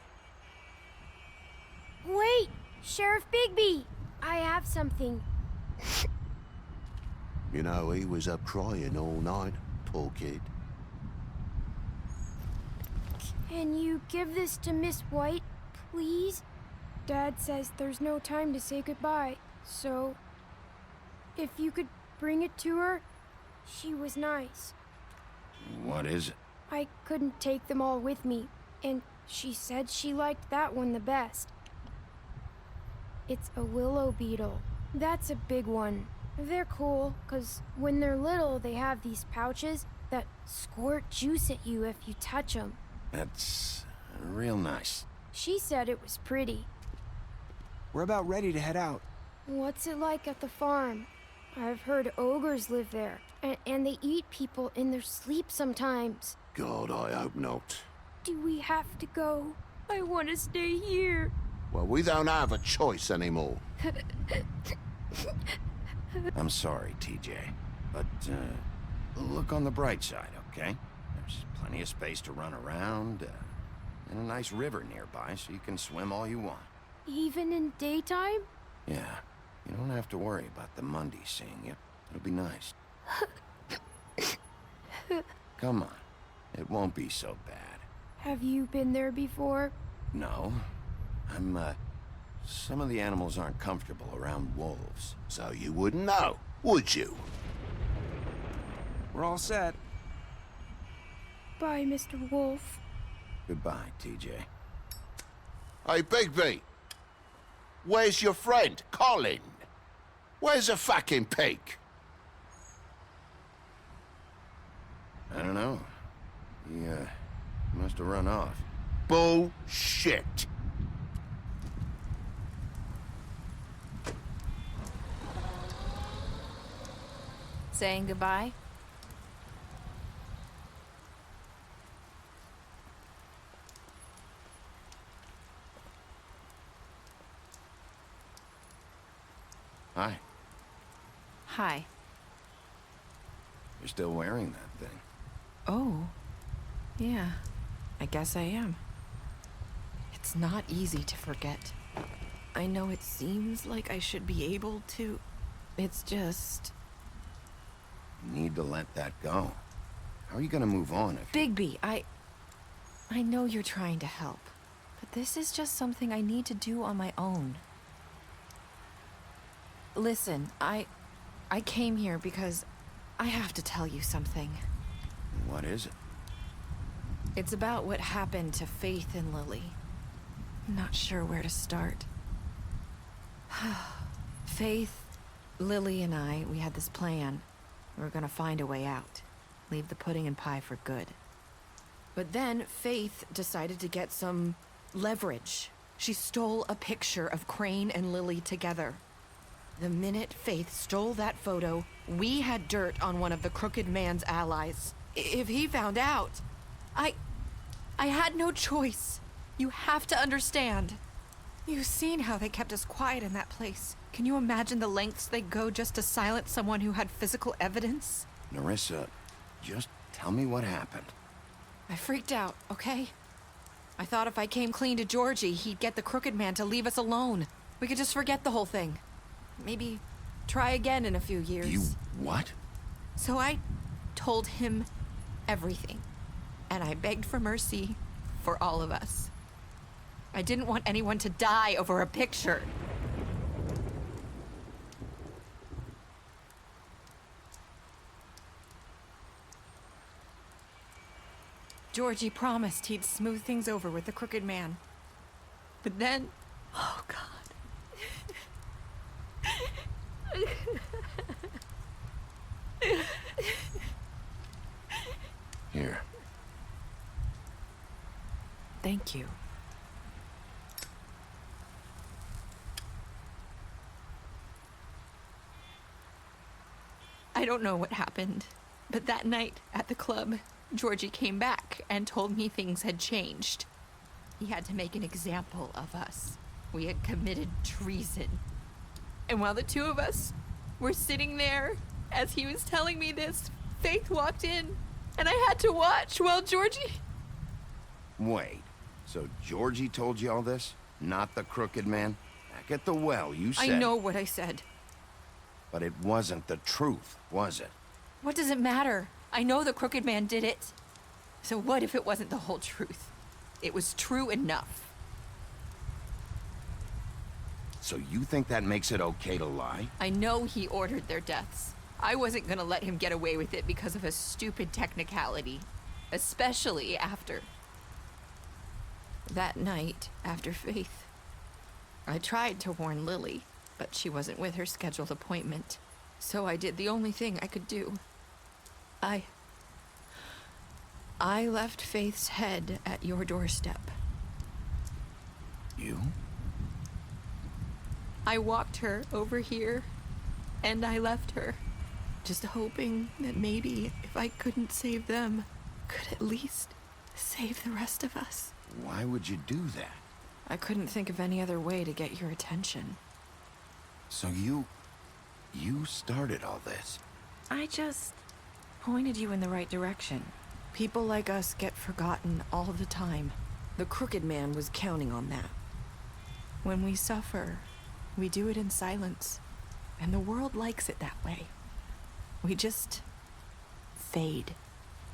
Wait, Sheriff Bigby, I have something. You know, he was up crying all night, poor kid. Can you give this to Miss White, please? Dad says there's no time to say goodbye, so if you could bring it to her, she was nice. What is it? I couldn't take them all with me, and she said she liked that one the best. It's a willow beetle. That's a big one. They're cool, 'cause when they're little, they have these pouches that squirt juice at you if you touch them. That's real nice. She said it was pretty. We're about ready to head out. What's it like at the farm? I've heard ogres live there, and they eat people in their sleep sometimes. God, I hope not. Do we have to go? I want to stay here. Well, we don't have a choice anymore. I'm sorry, TJ, but look on the bright side, okay? There's plenty of space to run around, and a nice river nearby, so you can swim all you want. Even in daytime? Yeah, you don't have to worry about the Monday seeing you. It'll be nice. Come on, it won't be so bad. Have you been there before? No, some of the animals aren't comfortable around wolves, so you wouldn't know, would you? We're all set. Bye, Mr. Wolf. Goodbye, TJ. Hey, Bigby! Where's your friend, Colin? Where's the fucking pig? I don't know. He, must have run off. Bullshit! Saying goodbye? Hi. Hi. You're still wearing that thing. Oh. Yeah. I guess I am. It's not easy to forget. I know it seems like I should be able to. It's just... You need to let that go. How are you gonna move on if... Bigby, I know you're trying to help, but this is just something I need to do on my own. Listen, I came here because I have to tell you something. What is it? It's about what happened to Faith and Lily. I'm not sure where to start. Faith, Lily, and I, we had this plan. We were gonna find a way out. Leave the pudding and pie for good. But then Faith decided to get some leverage. She stole a picture of Crane and Lily together. The minute Faith stole that photo, we had dirt on one of the crooked man's allies. If he found out, I had no choice. You have to understand. You've seen how they kept us quiet in that place. Can you imagine the lengths they go just to silence someone who had physical evidence? Nerissa, just tell me what happened. I freaked out, okay? I thought if I came clean to Georgie, he'd get the crooked man to leave us alone. We could just forget the whole thing. Maybe try again in a few years. You what? So I told him everything. And I begged for mercy for all of us. I didn't want anyone to die over a picture. Georgie promised he'd smooth things over with the crooked man. But then... Oh, God. Here. Thank you. I don't know what happened, but that night at the club, Georgie came back and told me things had changed. He had to make an example of us. We had committed treason. And while the two of us were sitting there, as he was telling me this, Faith walked in, and I had to watch while Georgie... Wait, so Georgie told you all this? Not the crooked man? Back at the well, you said... I know what I said. But it wasn't the truth, was it? What does it matter? I know the crooked man did it. So what if it wasn't the whole truth? It was true enough. So you think that makes it okay to lie? I know he ordered their deaths. I wasn't gonna let him get away with it because of a stupid technicality. Especially after... that night, after Faith. I tried to warn Lily, but she wasn't with her scheduled appointment. So I did the only thing I could do. I left Faith's head at your doorstep. You? I walked her over here, and I left her, just hoping that maybe if I couldn't save them, could at least save the rest of us. Why would you do that? I couldn't think of any other way to get your attention. So you started all this? I just pointed you in the right direction. People like us get forgotten all the time. The crooked man was counting on that. When we suffer, we do it in silence, and the world likes it that way. We just fade,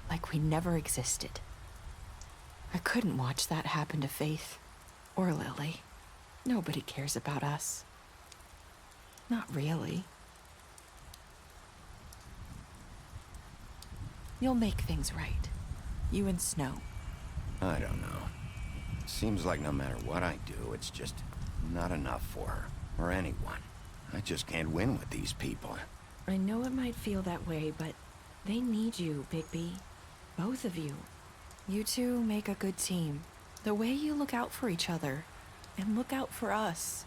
like we never existed. I couldn't watch that happen to Faith or Lily. Nobody cares about us. Not really. You'll make things right. You and Snow. I don't know. Seems like no matter what I do, it's just not enough for her, or anyone. I just can't win with these people. I know it might feel that way, but they need you, Bigby. Both of you. You two make a good team. The way you look out for each other, and look out for us.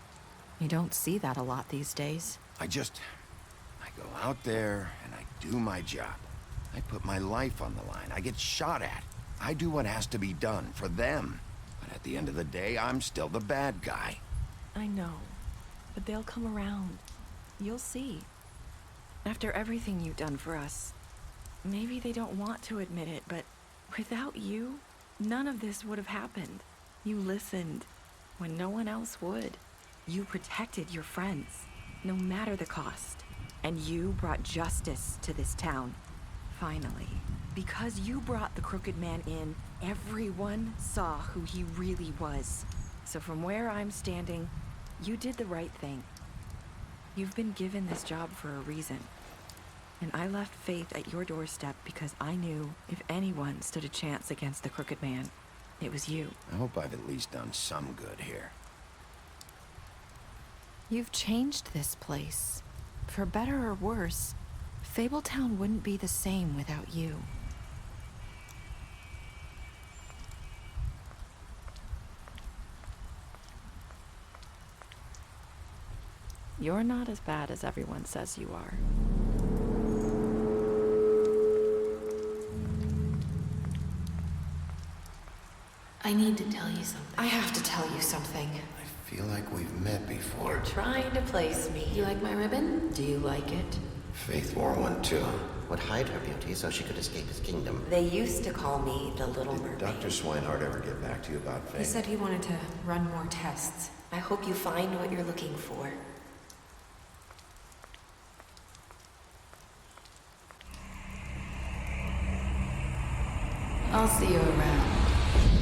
You don't see that a lot these days. I go out there and I do my job. I put my life on the line. I get shot at. I do what has to be done for them. But at the end of the day, I'm still the bad guy. I know, but they'll come around. You'll see. After everything you've done for us, maybe they don't want to admit it, but without you, none of this would have happened. You listened when no one else would. You protected your friends, no matter the cost. And you brought justice to this town. Finally. Because you brought the crooked man in, everyone saw who he really was. So from where I'm standing, you did the right thing. You've been given this job for a reason. And I left Faith at your doorstep because I knew if anyone stood a chance against the crooked man, it was you. I hope I've at least done some good here. You've changed this place. For better or worse, Fabletown wouldn't be the same without you. You're not as bad as everyone says you are. I need to tell you something. I have to tell you something. I feel like we've met before. You're trying to place me. You like my ribbon? Do you like it? Faith wore one too. Would hide her beauty so she could escape his kingdom. They used to call me the Little Mermaid. Dr. Swinehart ever get back to you about Faith? He said he wanted to run more tests. I hope you find what you're looking for. I'll see you around.